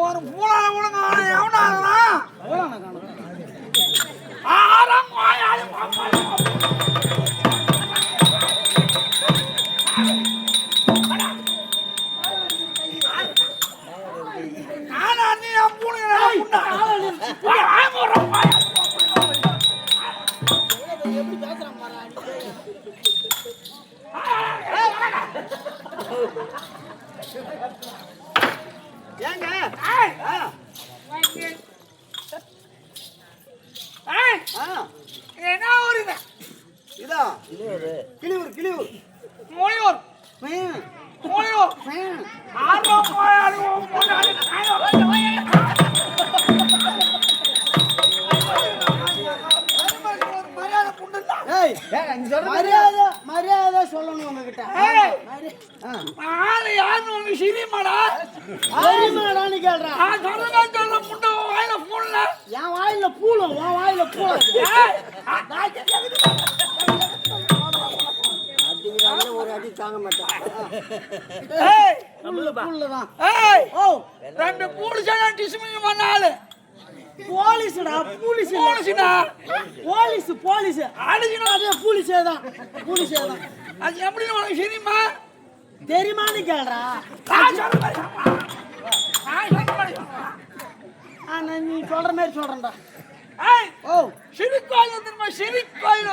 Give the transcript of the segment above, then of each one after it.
ஒரு பூலால கூட எவனா என்ன ஒரு இதா கிளியூர் கிளியூர் மொழியூர் மொழியூர் மரியாதை சொல்லணும் உங்ககிட்ட. யாரு சிரிமாடா சரிமாடான்னு கேள்றேன். என் வாயில பூலும் உன் வாயில பூலும் ஒரு அடி தாங்க மாட்டேன். ரெண்டு பூலிசான டிஸ்மிங் பண்ணாலு போலீஸ்டா போலீஸ் போலீஸ்டா போலீஸ் போலீஸ் அடிச்சினா அதே போலீஸே தான் போலீஸே தான். அது எப்படி உனக்கு தெரியுமா? தெரியுமான்னு கேள்றா. நீ சொல்ற மாதிரி சொல்றேன்டா. ஓ சிறுகோயில் தெரியுமா? சிறுகோயில்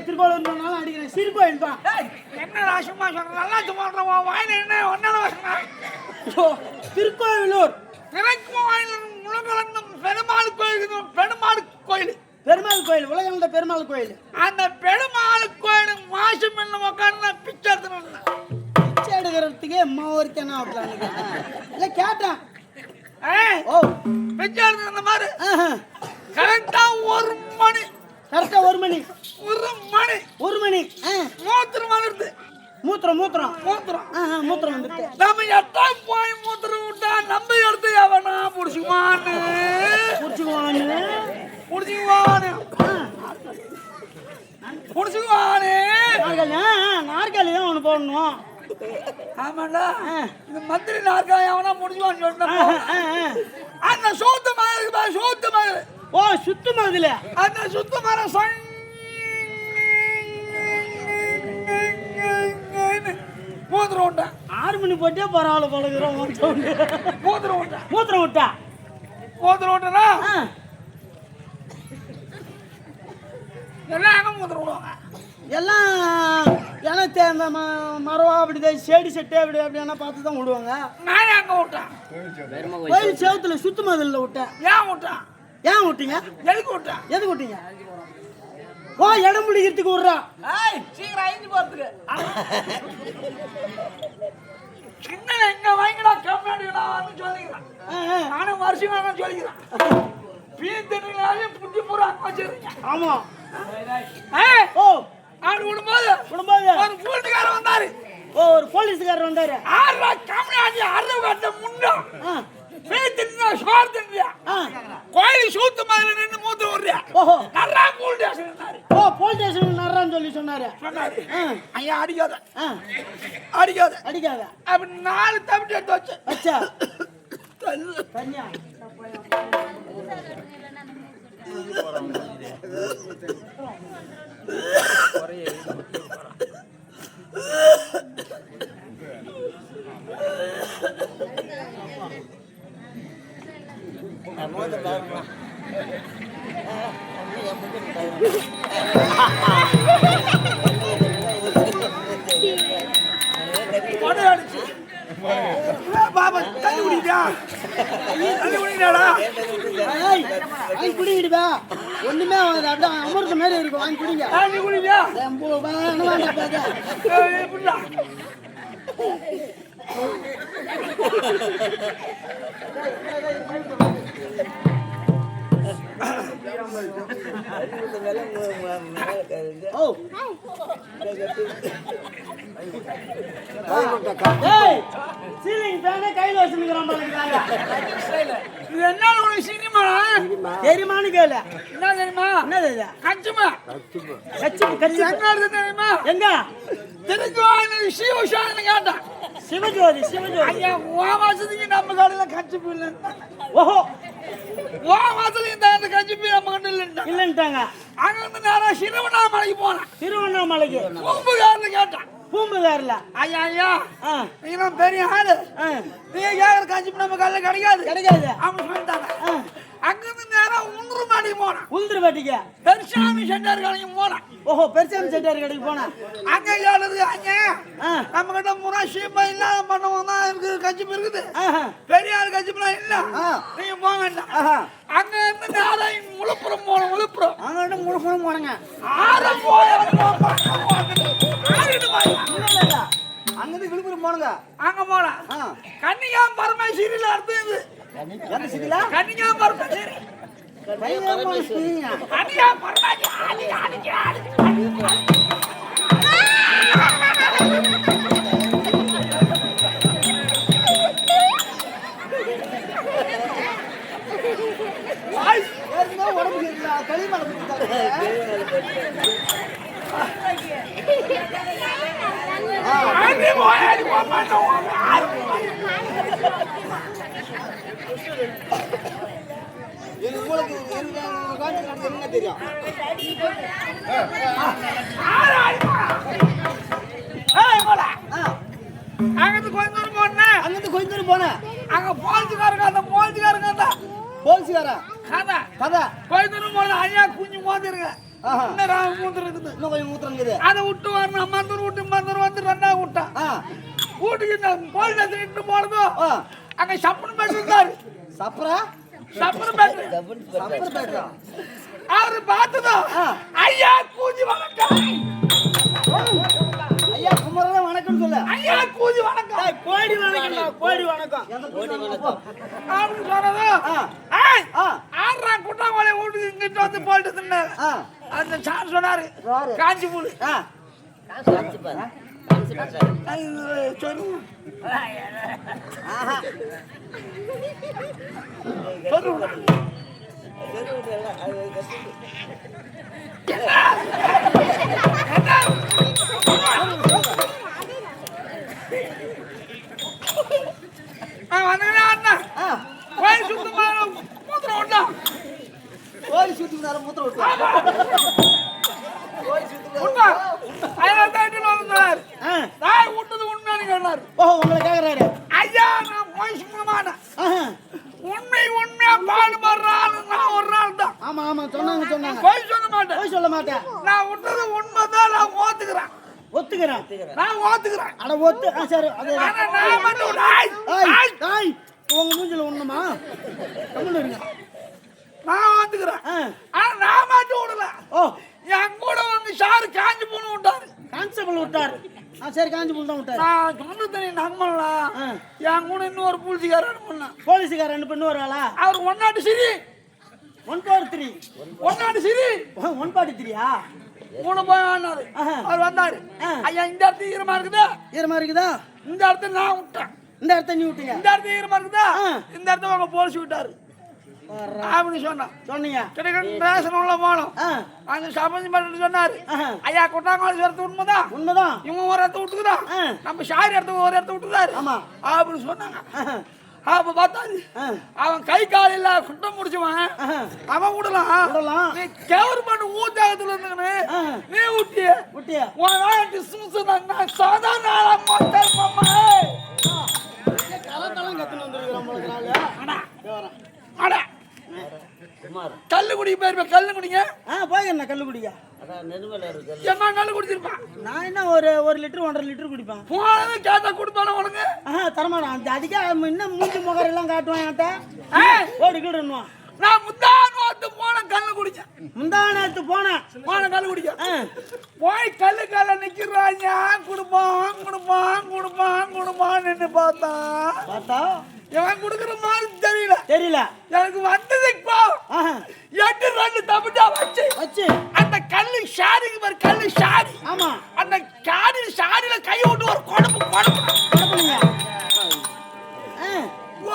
திருக்கோயிலும் அடிக்கிறேன். சிறுகோயில் தான். என்ன ராசமா சொல்ற? நல்லா சொல்ற வாயில என்ன ஒன்னால திருக்கோவிலூர் பெருமாள் கோயில். பெருமாள் கோயில் பெருமாள் கோயில் உலகம் பெருமாள் கோயில். அந்த பெருமாள் கோயில் மாசம் என்ன உட்காந்து பிச்சை பிச்சை எடுக்கிறதுக்கே அம்மா ஒருத்தனா இல்ல கேட்டேன். ஓ பிச்சை எடுக்கிற மாதிரி கரெக்டா ஒரு மணி கரெக்டா ஒரு மணி மூத்திரம் வந்துருது. மூத்திரம் வந்துட்டு நம்ம எட்டா போய் மூத்திரம் விட்டா நம்ம எடுத்து எவனா புடிச்சுக்குவான்னு நாற்காலி தான் ஒண்ணு போடணும். ஆமாண்டா இந்த மந்திரி நாற்காலி எவனா முடிச்சுவான்னு சொன்னா அந்த சோத்து மாதிரி சோத்து மாதிரி. ஓ சுத்து மாதிரில அந்த சுத்து மாதிரி மூத்திரம் விட்டா 6 மணி போட்டே பரவாயில்ல பழகுறோம். மூத்திரம் விட்டா விட்டனா எல்லாம் எங்க மூத்திரம் விடுவாங்க? எல்லாம் ஏன்னா மரவா அப்படி செடி செட்டு அப்படி அப்படின்னா பார்த்து தான் விடுவாங்க. நான் எங்க விட்டேன்? கோயில் செவத்துல சுத்து மதில விட்டேன். ஏன் விட்டீங்க? எதுக்கு விட்டீங்க? ஓ இடம் பிடிக்கிறதுக்கு விடுறா. சீக்கிரம் அழிஞ்சு போறதுக்கு சின்ன எங்க வாங்கிடா கம்மியாடிடா சொல்லிக்கிறேன். நானும் வருஷம் சொல்லிக்கிறேன். பீத்தனாலே புத்தி பூரா வச்சிருக்கீங்க. ஆமா ஓ ஆடு விடும்போது ஒரு போலீஸ்காரர் வந்தாரு. ஓ ஒரு போலீஸ்காரர் வந்தாரு. ஆறா கம்மியாடி அறுவை கட்ட முண்டா பீத்தனா சோறு தின்றியா கோயில் சூத்து மாதிரி நின்று மூத்து விடுறியா? ஓஹோ நல்லா சொன்னாரு ஐயா அடிக்காத அடிக்காத அடிக்காத அப்படி 4 தவிட்டு எடுத்து வச்சு அச்சா தள்ளு கன்யா பாபா தண்ணி குடிக்கிறியா தண்ணி குடிக்கிறாடா வாங்கி குடிக்கிடுவா ஒண்ணுமே அமிர்த மாதிரி இருக்கும் வாங்கி குடிங்க தண்ணி குடிக்கிறியா எப்படிடா சீலிங் ஃபேனே கையில வச்சுக்கிறான் இது என்ன உனக்கு சினிமா தெரியுமான்னு கேளு என்ன தெரியுமா என்னது இது கச்சுமா கச்சு கச்சு எங்க இருக்கு தெரியுமா எங்க திருக்குவாணி சிவசாமி கேட்டான் சிவஜோதி சிவஜோதி ஐயா மாசத்துக்கு நம்ம கடையில கச்சு போயில ஓஹோ மாசத்துக்கு இந்த கச்சு போய் நம்ம கண்டு இல்லைன்ட்டாங்க அங்க வந்து நேரம் திருவண்ணாமலைக்கு போனேன் திருவண்ணாமலைக்கு பூம்புகார்னு கேட்டான் பூம்புகார்ல ஐயா ஐயா நீங்க பெரிய ஆளு நீங்க கேக்குற கஞ்சி நம்ம கடையில கிடைக்காது கிடைக்காது அப்படின்னு சொல்லிட்டாங்க அங்கிருந்து நேரம் உந்துருமாடி போனேன் உளுந்துரு பாட்டிக்கு பெருசாமி சென்டர் கடைக்கு போனேன் ஓஹோ பெருசாமி சென்டர் கடைக்கு போனேன் அங்க ஏழுது அங்க நம்ம கிட்ட முறை சீப்பா இல்லாம பண்ணவங்க தான் இருக்கு கஞ்சிப்பு இருக்குது பெரிய ஆள் கஞ்சிப்புலாம் இல்ல நீங்க போக வேண்டாம் அங்க இருந்து நேரம் முழுப்புறம் போனோம் முழுப்புறம் அங்க இருந்து முழுப்புறம் போனங்க ஆறு போய் அங்கிருந்து விழுப்புரம் போனங்க அங்க போலாம் கன்னிகா பரமேஸ்வரியில அர்த்தம் இது எந்த சிதிலா கன்னிகா பரமேஸ்வரி கன்னிகா பரமேஸ்வரி உடம்பு களிமலை என்ன தெரியும் அங்கிருந்து கோயம்புத்தூர் போனேன் அங்கிருந்து கோயம்புத்தூர் போனேன் அங்க போலீஸ்காரங்க அந்த போலீஸ்காரங்க போலீஸ்காரா கதை கதை கோயம்புத்தூர் போனது ஐயா குஞ்சு மோதிருங்க இன்னும் கொஞ்சம் மூத்திரங்குது அதை விட்டு வரணும் அம்மாந்தூர் விட்டு மந்தூர் வந்து 2ஆவது விட்டான் வீட்டுக்கு இந்த போலீஸ் இட்டு போனதும் அங்க சப்புனு பேட்டு இருந்தாரு சப்புனு பேட்டு அவரு பார்த்ததும் ஐயா கூஞ்சி வணக்கம் ஐயா குமரன் வணக்கம் சொல்லு ஐயா கூஞ்சி வணக்கம் கோடி வணக்கம் கோடி வணக்கம் அப்படின்னு சொன்னதும் ஆறா குட்டாங்கோலை வீட்டுக்கு இங்கிட்டு வந்து போயிட்டு இருந்தாரு அந்த சார் சொன்னாரு காஞ்சி பூலு கோயில் சுத்தமாக மூத்திரம் விட்டா கோயில் சுத்தம் மூத்திரம் விட்டா உங்களை கேக்குறாரு ஐயா நான் போய் சொல்ல மாட்டேன் உண்மை உண்மையா பாடுபடுறாள் நான் ஒரு நாள் தான் ஆமா ஆமா சொன்னாங்க போய் சொல்ல மாட்டேன் போய் சொல்ல மாட்டேன் நான் விட்டது உண்மைதான் நான் ஒத்துக்கிறேன் நான் ஒத்துக்கிறேன் அட ஒத்து சரி நான் மட்டும் உங்க மூஞ்சில ஒண்ணுமா தமிழ் இருங்க நான் ஒத்துக்கிறேன் ஆனா நான் மட்டும் விடல என் கூட வந்து சாரு காஞ்சி போன விட்டாரு கான்ஸ்டபிள் விட்டாரு சரி காஞ்சி போன தான் விட்டாரு நான் சொன்னது நகமலாம் என் கூட இன்னொரு போலீஸ்காரன் பண்ணேன் போலீஸ்காரன் ரெண்டு பேரும் வருவாளா அவர் 103 143 143 மூணு போய் ஆனாரு அவர் வந்தாரு ஐயா இந்த இடத்துல ஈரமா இருக்குதா இந்த இடத்துல நான் விட்டேன் இந்த இடத்த நீ விட்டீங்க இந்த இடத்துல ஈரமா இருக்குதா இந்த இடத்துல உங்க போலீஸ் விட்டாரு அப்படின்னு சொன்னான். சொன்னீங்க. கிடைக்கிற ரேஷன் உள்ள போனோம். அங்க சமைச்சு பண்ணிட்டு சொன்னாரு, ஐயா கொட்டாங்காலி இடத்து உண்மைதான், உண்மைதான். இவங்க ஒரு இடத்த விட்டுக்குறான், நம்ம ஷாரி இடத்துக்கு ஒரு இடத்த விட்டுதாரு அப்படின்னு சொன்னாங்க. அப்ப பார்த்தாரு, அவன் கை கால இல்ல குட்டம் முடிச்சுவான், அவன் விடலாம். நீ கவர்மெண்ட் ஊத்தாகத்துல இருந்தவனு நீ விட்டிய டிஸ்மிஸ் சாதாரண கல்லு குடிக்க போயிருப்பேன். கல்லு குடிங்க போய் கல்லு குடிக்க என்ன கல்லு குடிச்சிருப்பான். நான் என்ன ஒரு லிட்டர் 1.5 லிட்டர் குடிப்பேன். போனது கேட்டா குடிப்பான உனக்கு தரமாடா. அதுக்கே இன்னும் மூஞ்சி முகர் எல்லாம் காட்டுவான் என்கிட்ட. ஓடிக்கிடுவான். நான் முந்தானத்து போன கல்லு குடிச்சேன். முந்தானத்து போன கல்லு குடிக்க போய் கல்லு கல்ல நிக்கிறாங்க. குடுப்பான்னு பார்த்தா இவன் குடுக்குற மாதிரி தெரியல. எனக்கு வந்தது எட்டு ரெண்டு தப்பிட்டா வச்சு அந்த கல்லு ஷாரிக்கு பாரு. கல்லு ஷாரி. ஆமா. அந்த ஷாரியில கை விட்டு ஒரு குழம்புங்க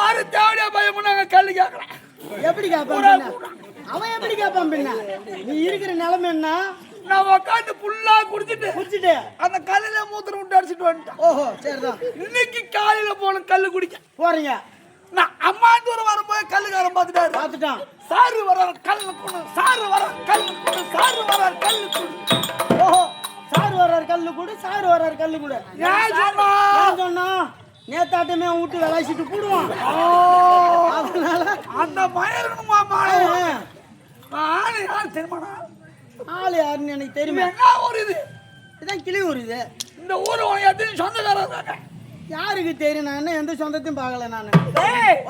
ஒரு தேவையா பயம் நாங்க கல்லு கேட்கலாம். எப்படி கேட்பான் அவன்? எப்படி கேட்பான்? பின்ன நீ இருக்கிற நிலைமை என்ன? நான் உட்காந்து புல்லா குடிச்சிட்டு அந்த கல்லுல மூத்திரம் விட்டு அடிச்சுட்டு வந்துட்டேன். ஓஹோ, சரிதான். இன்னைக்கு காலையில போன கல்லு குடிக்க போறீங்க. நான் அம்மா தூரம் வரும்போது கல்லுக்காரன் பார்த்துட்டான். சாரு வர கல்லு குடு, சாரு வர கல்லு குடு, சாரு வர கல்லு குடு. ஓஹோ, சாரு வர்றாரு கல்லு குடு, சாரு வர்றாரு கல்லு குடு. ஏன் சொன்னா நேத்தாட்டமே விட்டு விளாசிட்டு போடுவான். அதனால அந்த மயருமா ஆளு யாரு தெரியுமாடா? ஆளு யாருன்னு எனக்கு தெரியுமா? என்ன ஊர் இது? இதான் கிளி ஊர் இது. இந்த ஊர் உனக்கு எத்தனை சொந்தக்காரங்க? யாருக்கு தெரியும்? நான் எந்த சொந்தத்தையும் பார்க்கல நானு.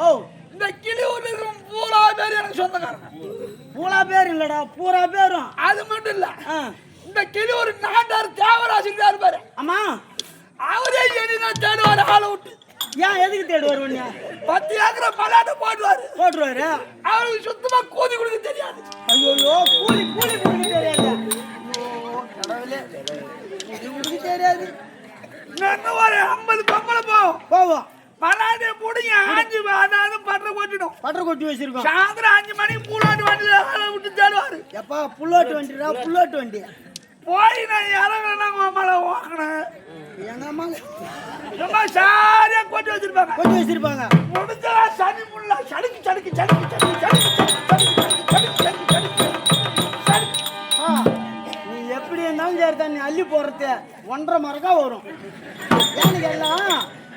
ஓ, இந்த கிளி ஊர்ல இருக்கும் பூரா பேர் எனக்கு சொந்தக்காரங்க. பூரா பேர் இல்லடா, பூரா பேரும். அது மட்டும் இல்ல, இந்த கிளி ஒரு நாட்டார் தேவராசிக்கு இருப்பாரு. ஆமா, அவரே என்னதான் தேடுவாரு ஆளை விட்டு. ஏன் எதுக்கு தேடுவாரு? 10 ஏக்கரை மலாட்ட போட்டுருவாரு. அவருக்கு சுத்தமா கூதி கொடுக்க தெரியாது. ஐயோ, கூலி கொடுக்க தெரியாது. கடவுளே, கூலி தெரியாது. என்ன ஒரு 50 பொம்பளை போவோம். மலாட்டை போடுங்க, 5 அதாவது பட்டரை கொட்டி வச்சிருக்கோம். சாயந்தரம் 5 மணிக்கு புல்லாட்டு வண்டியில ஆளை விட்டு தேடுவாரு. எப்பா புல்லாட்டு வண்டிடா, புல்லாட்டு வண்டி. போய் நான் இறங்கினா மலை ஓக்கினேன். எங்க அம்மா சாரியா கொட்டி வச்சிருப்பாங்க. முடிஞ்சா சனி முள்ள சடுக்கு நீ எப்படி இருந்தாலும் சரிதான். நீ அள்ளி போறது 1.5 மரக்கா வரும். எனக்கு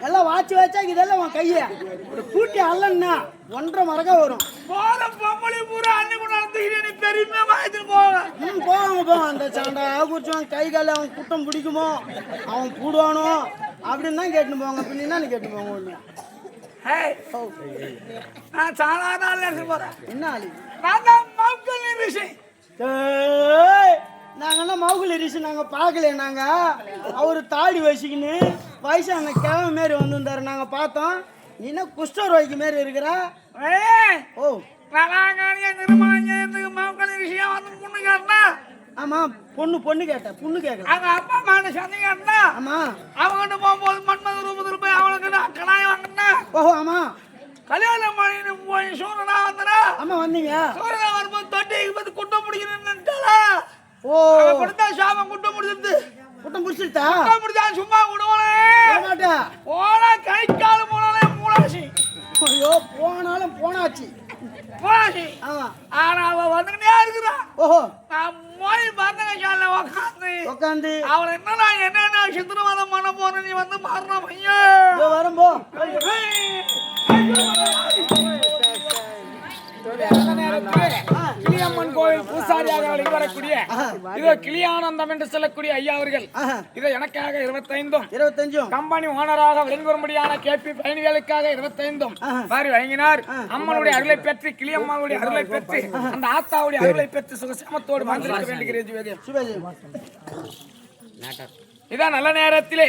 எல்லாம் வாட்சி வச்சா இதெல்லாம் உன் கைய கூட்டி அல்லன்னா 1.5 மரக்கா வரும். போற பொம்பளை பூரா அண்ணி கூட நடந்துக்கிட்டு பெருமையா வாங்கிட்டு போவாங்க. அந்த சண்டை குறிச்சுவான். கை கால அவன் குட்டம் பிடிக்குமோ, அவன் கூடுவானோ அப்படின்னு தான் கேட்டுன்னு போவாங்க. பின்னா கேட்டு போவாங்க. நான் சாதாரண போறேன். என்ன ஆளு? நாங்க என்ன மவுகுல் ரிஷி நாங்க பார்க்கல. நாங்க அவரு தாடி வச்சுக்கின்னு வயசான கிழமை மாரி வந்திருந்தாரு. நாங்க பார்த்தோம். நீ என்ன குஷ்டரோகிக்கு மாரி இருக்கிற? ஓ, ஆமா, பொண்ணு கேட்ட. பொண்ணு கேட்கல. அவங்க அப்பா அம்மா சந்தையா? ஆமா. அவங்க போகும்போது மன்மத ரூபத்தில் போய் அவங்களுக்கு கடாயம் வாங்கினா. ஓஹோ, ஆமா. கல்யாணம் பண்ணி போய் சூரனா வந்தா. ஆமா, வந்தீங்க. சூரனா வரும்போது தொட்டிக்கு பார்த்து குட்டம் பிடிக்கணும்னு. ஓ, கொடுத்தா சாபம் குட்டம் முடிச்சிருது. குட்டம் முடிச்சிருத்தா? குட்டம் முடிச்சா சும்மா விடுவானே மாட்டா. போனா கை கால போனாலே மூளாசி. ஐயோ, போனாலும் போனாச்சு. ஆமா. ஆனா அவ வந்துக்கிட்டே இருக்கிறான். ஓஹோ, நான் மொழி பார்த்தங்க உட்காந்து அவளை என்னென்ன சித்திரவாதம் பண்ண போற நீ வந்து மாறினா பையன் வரும்போ. கிளியம்மன் கோவில் பூசாரியாக வரக்கூடிய இதோ கிளியானந்தம் என்று சொல்லக்கூடிய ஐயா அவர்கள் இதை எனக்காக 25 கம்பெனி ஓனராக விளங்கும்படியான கேபி பயணிகளுக்காக 25 வாரி வழங்கினார். அம்மனுடைய அருளை பெற்று கிளியம்மாவுடைய அருளை பெற்று அந்த ஆத்தாவுடைய அருளை பெற்று சுகசமத்தோடு வாழ்ந்திருக்க வேண்டுகிறேன். இதான் நல்ல நேரத்திலே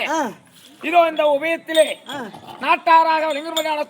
இதோ இந்த உபயத்திலே நாட்டாராக விளங்கும்படியான